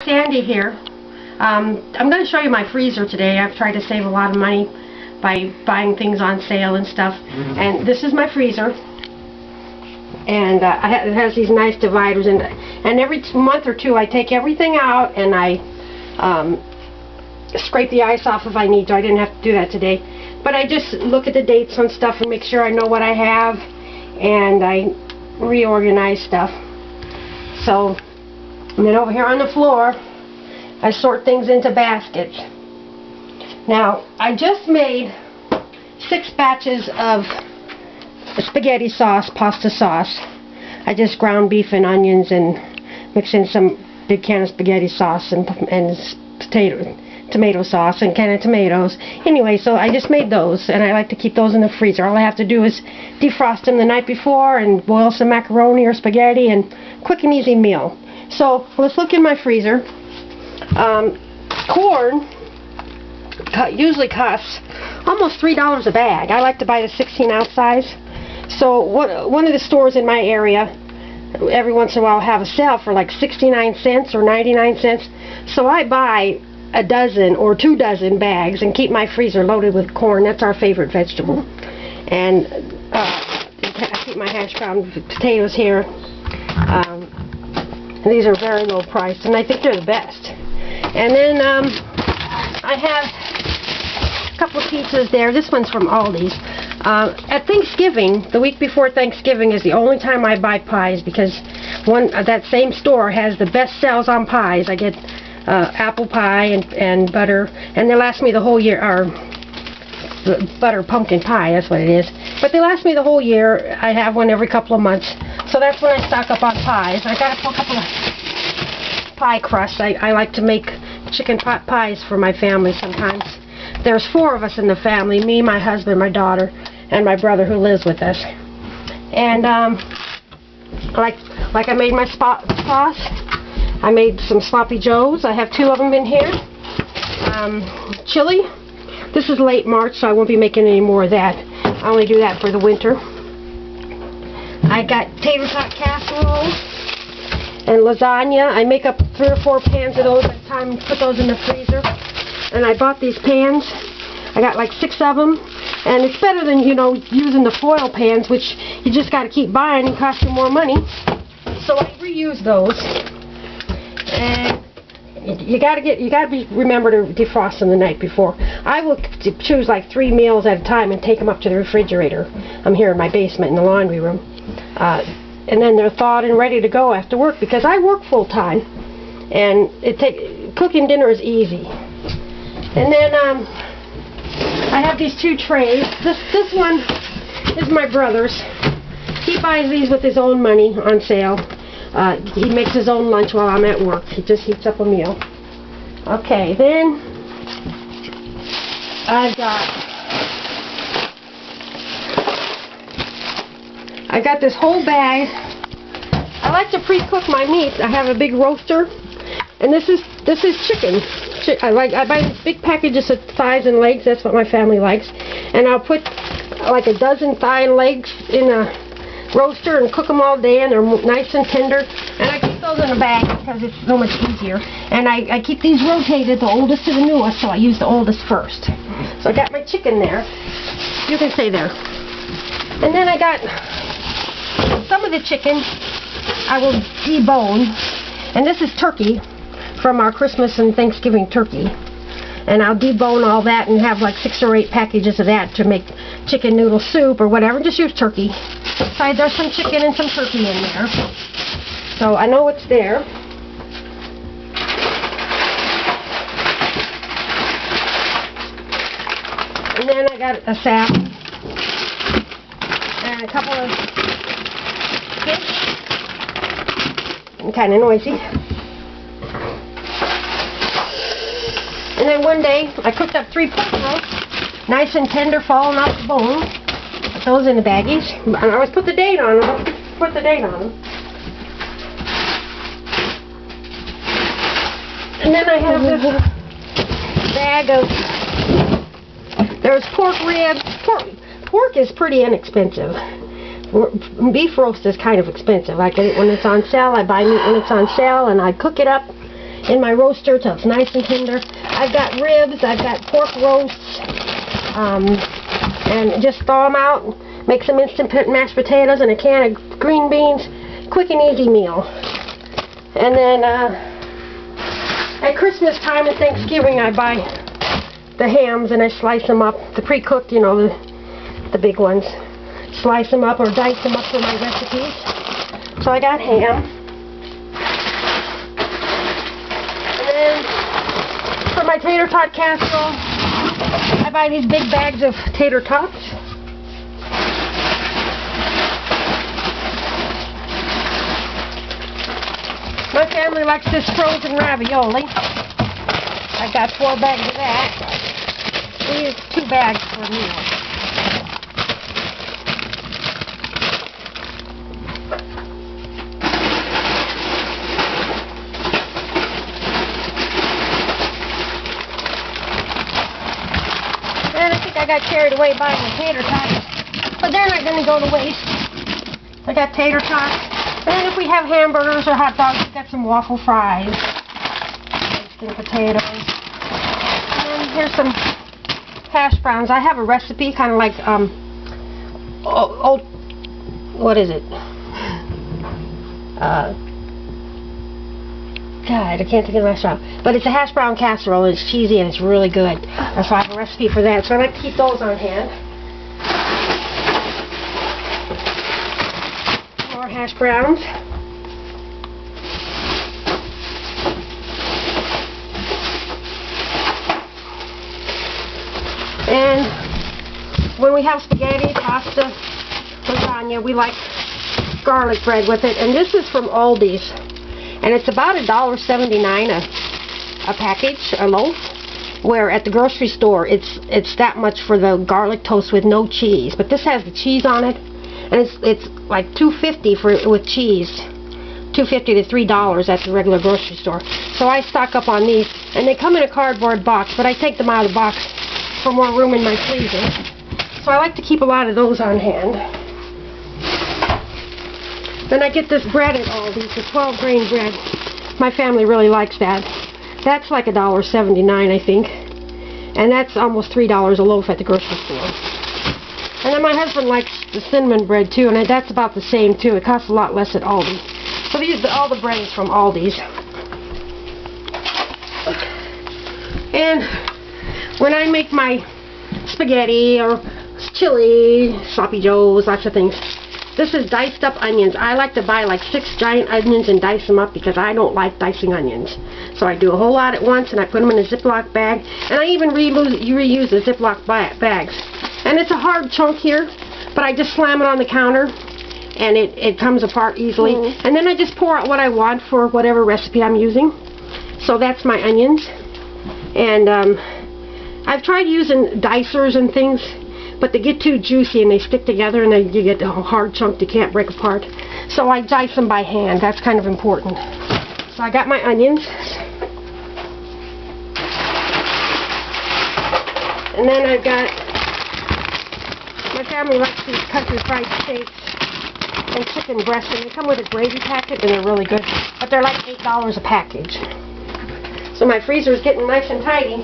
Sandy here. I'm going to show you my freezer today. I've tried to save a lot of money by buying things on sale and stuff. And this is my freezer. And it has these nice dividers. And every month or two I take everything out and I scrape the ice off if I need to. I didn't have to do that today. But I just look at the dates on stuff and make sure I know what I have. And I reorganize stuff. So, and then over here on the floor, I sort things into baskets. Now, I just made 6 batches of spaghetti sauce, pasta sauce. I just ground beef and onions and mixed in some big can of spaghetti sauce and tomato sauce and can of tomatoes. Anyway, so I just made those, and I like to keep those in the freezer. All I have to do is defrost them the night before and boil some macaroni or spaghetti, and quick and easy meal. So let's look in my freezer. Corn usually costs almost $3 a bag. I like to buy the 16-ounce size. So one of the stores in my area, every once in a while, have a sale for like 69 cents or 99 cents. So I buy a dozen or 2 dozen bags and keep my freezer loaded with corn. That's our favorite vegetable. And I keep my hash brown potatoes here. And these are very low priced, and I think they're the best. And then I have a couple of pizzas there. This one's from Aldi's. At Thanksgiving, the week before Thanksgiving is the only time I buy pies, because that same store has the best sales on pies. I get apple pie and butter, and they last me the whole year. Or butter pumpkin pie, that's what it is. But they last me the whole year. I have one every couple of months. So that's when I stock up on pies. I got a couple of pie crusts. I like to make chicken pot pies for my family sometimes. There's 4 of us in the family, me, my husband, my daughter, and my brother who lives with us. And like I made my sauce. I made some sloppy joes. I have 2 of them in here. Chili. This is late March, so I won't be making any more of that. I only do that for the winter. I got tater tot casserole and lasagna. I make up 3 or 4 pans of those at a time and put those in the freezer. And I bought these pans. I got like 6 of them. And it's better than, using the foil pans, which you just got to keep buying and cost you more money. So I reuse those. And you got to remember to defrost them the night before. I will choose like 3 meals at a time and take them up to the refrigerator. I'm here in my basement in the laundry room. And then they're thawed and ready to go after work, because I work full time, and cooking dinner is easy. And then I have these 2 trays. This one is my brother's. He buys these with his own money on sale. He makes his own lunch while I'm at work. He just heats up a meal. Okay, then I got this whole bag. I like to pre-cook my meat. I have a big roaster, and this is chicken. I buy these big packages of thighs and legs. That's what my family likes. And I'll put like a dozen thigh and legs in a roaster and cook them all day, and they're nice and tender. And I keep those in a bag because it's so much easier. And I keep these rotated, the oldest to the newest, so I use the oldest first. So I got my chicken there. You can stay there. And then I got some of the chicken I will debone. And this is turkey from our Christmas and Thanksgiving turkey. And I'll debone all that and have like 6 or 8 packages of that to make chicken noodle soup or whatever. Just use turkey. So there's some chicken and some turkey in there. So I know it's there. And then I got a salad and a couple of fish. I'm kind of noisy. And then one day I cooked up 3 pork roasts, nice and tender, falling off the bone. Put those in the baggies. I always put the date on them. Put the date on them. And then I have this bag of, there's pork ribs. Pork is pretty inexpensive. Beef roast is kind of expensive. I get it when it's on sale. I buy meat when it's on sale, and I cook it up in my roaster till it's nice and tender. I've got ribs, I've got pork roasts, and just thaw them out, make some instant mashed potatoes and a can of green beans. Quick and easy meal. And then at Christmas time and Thanksgiving I buy the hams and I slice them up, the pre-cooked, you know, the big ones. Slice them up or dice them up for my recipes. So I got ham. And then for my tater tot casserole, I buy these big bags of tater tots. My family likes this frozen ravioli. I got 4 bags of that. We use 2 bags for a meal. And I think I got carried away buying the tater tots, but they're not going to go to waste. I got tater tots. And then if we have hamburgers or hot dogs, we've got some waffle fries, roasted potatoes. And here's some hash browns. I have a recipe, kind of like, what is it? God, I can't think of the restaurant. But it's a hash brown casserole, and it's cheesy, and it's really good. So I have a recipe for that. So I like to keep those on hand. More hash browns. And when we have spaghetti, pasta, lasagna, we like garlic bread with it. And this is from Aldi's. And it's about $1.79 a package, a loaf. Where at the grocery store, it's that much for the garlic toast with no cheese. But this has the cheese on it. And it's like $2.50 with cheese. $2.50 to $3 at the regular grocery store. So I stock up on these, and they come in a cardboard box, but I take them out of the box for more room in my freezer. So I like to keep a lot of those on hand. Then I get this bread at Aldi's, the 12-grain bread. My family really likes that. That's like $1.79, I think. And that's almost $3 a loaf at the grocery store. And then my husband likes the cinnamon bread too, and that's about the same too. It costs a lot less at Aldi. So all the bread is from Aldi's. And when I make my spaghetti or chili, sloppy joes, lots of things, this is diced up onions. I like to buy like 6 giant onions and dice them up because I don't like dicing onions. So I do a whole lot at once and I put them in a Ziploc bag. And I even reuse the Ziploc bags. And it's a hard chunk here, but I just slam it on the counter and it comes apart easily. And then I just pour out what I want for whatever recipe I'm using. So that's my onions. And I've tried using dicers and things, but they get too juicy and they stick together and then you get a hard chunk you can't break apart. So I dice them by hand. That's kind of important. So I got my onions. And then I've got, my family likes these country fried steaks and chicken breasts, and they come with a gravy packet and they're really good. But they're like $8 a package. So my freezer is getting nice and tidy.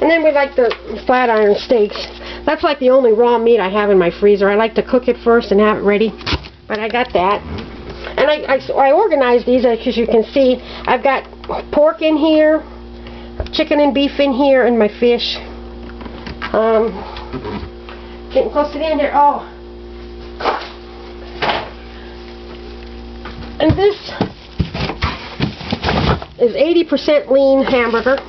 And then we like the flat iron steaks. That's like the only raw meat I have in my freezer. I like to cook it first and have it ready. But I got that. And I organized these because you can see I've got pork in here, chicken and beef in here, and my fish. Getting close to the end here. Oh. And this is 80% lean hamburger.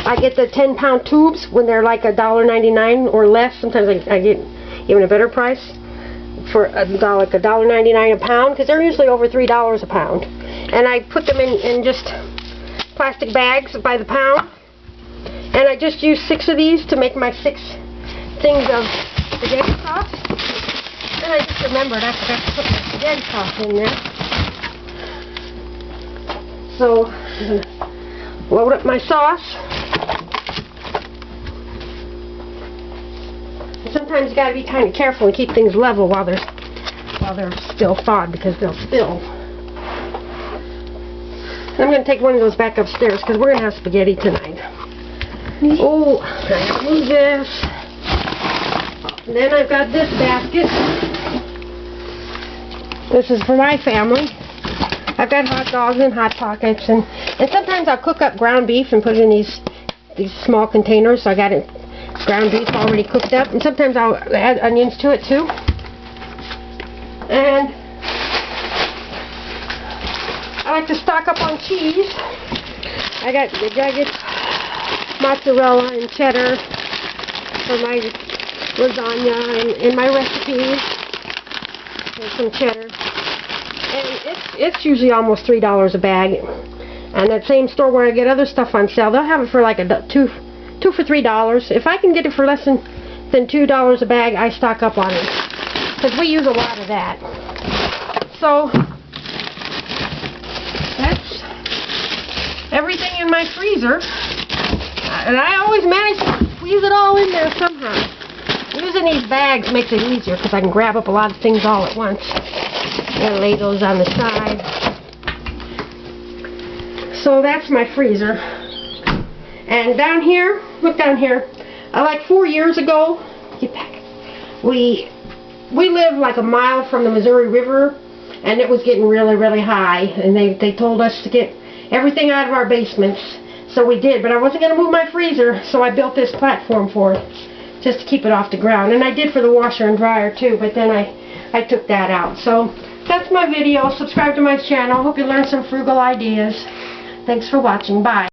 I get the 10-pound tubes when they're like $1.99 or less. Sometimes I get even a better price for like $1.99 a pound because they're usually over $3 a pound. And I put them in just plastic bags by the pound. And I just use 6 of these to make my 6 things of spaghetti sauce. And I just remembered I forgot to put my spaghetti sauce in there. So I'm going to load up my sauce. And sometimes you got to be kind of careful and keep things level while they're still thawed because they'll spill. I'm going to take one of those back upstairs because we're going to have spaghetti tonight. Oh, I gotta move this. And then I've got this basket. This is for my family. I've got hot dogs and Hot Pockets, and sometimes I'll cook up ground beef and put it in these small containers. So I got it ground beef already cooked up, and sometimes I'll add onions to it too. And I like to stock up on cheese. I got mozzarella and cheddar for my lasagna and my recipes. There's some cheddar. And it's usually almost $3 a bag. And that same store where I get other stuff on sale, they'll have it for like two for $3. If I can get it for less than $2 a bag, I stock up on it. Because we use a lot of that. So, that's everything in my freezer. And I always manage to squeeze it all in there somehow. Using these bags makes it easier because I can grab up a lot of things all at once. I'm going to lay those on the side. So that's my freezer. And down here, look down here, like 4 years ago, get back, we lived like a mile from the Missouri River, and it was getting really, really high, and they told us to get everything out of our basements, so we did, but I wasn't going to move my freezer, so I built this platform for it, just to keep it off the ground, and I did for the washer and dryer too, but then I took that out. So that's my video. Subscribe to my channel. Hope you learned some frugal ideas. Thanks for watching. Bye.